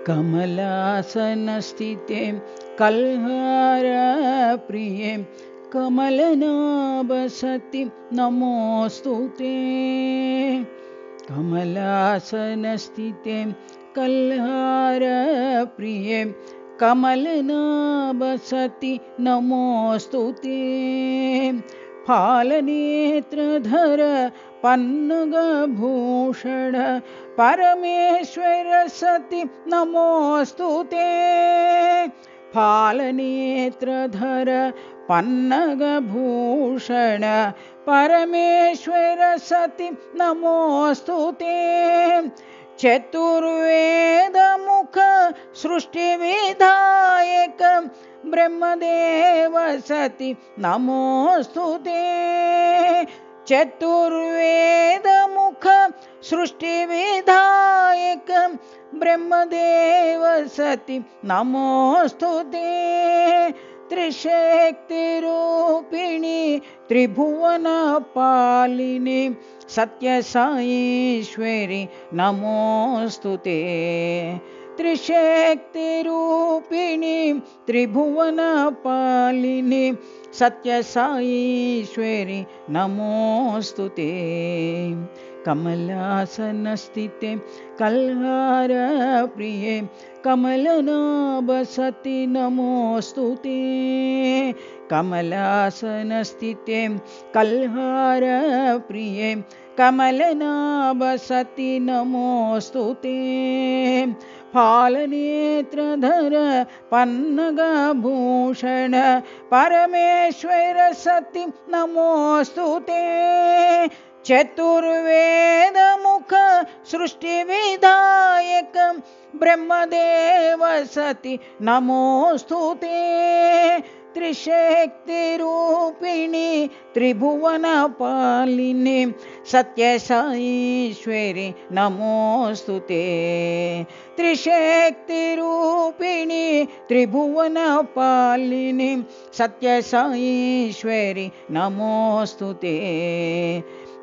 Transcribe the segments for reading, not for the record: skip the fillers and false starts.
कमलासनस्थिते कल्हारप्रिये कमलनाभसति नमोऽस्तु ते। कमलासनस्थिते कल्हारप्रिये कमलनाभसति नमोऽस्तु ते। फालनेत्रधर पन्नगभूषण परमेश्वर सति नमोऽस्तु ते। फालनेत्रधर पन्नगभूषण परमेश्वर सति नमोऽस्तु ते। चतुर्वेदमुख सृष्टिविधायक ब्रह्मदेव सति नमोऽस्तु ते। चतुर्वेदमुख सृष्टिविधायक ब्रह्मदेव सति नमोऽस्तु ते। त्रिशक्तिरूपिणी त्रिभुवनपालिनी सत्यसाईश्वरी नमोऽस्तु ते। त्रिशक्तिरूपिणी त्रिभुवनपालिनी सत्यसाईश्वरी नमोऽस्तु ते। कमलासनस्थिते कल्हारप्रिये कमलनाभसति नमोऽस्तु ते। कमलासनस्थिते कल्हारप्रिये कमलनाभसति नमोऽस्तु ते। फालनेत्रधर पन्नगभूषण परमेश्वर सति नमोऽस्तु ते। चतुर्वेदमुख सृष्टिविधायक ब्रह्मदेव सति नमोऽस्तु ते। त्रिशक्तिरूपिणी त्रिभुवनपालिनी सत्यसाईश्वरी नमोऽस्तु ते। त्रिशक्तिरूपिणी त्रिभुवनपालिनी सत्यसाईश्वरी नमोऽस्तु ते।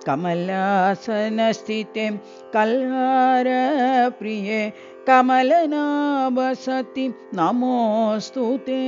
कमलासनस्थिते कल्हारप्रिये कमलनाभसति नमोऽस्तु ते।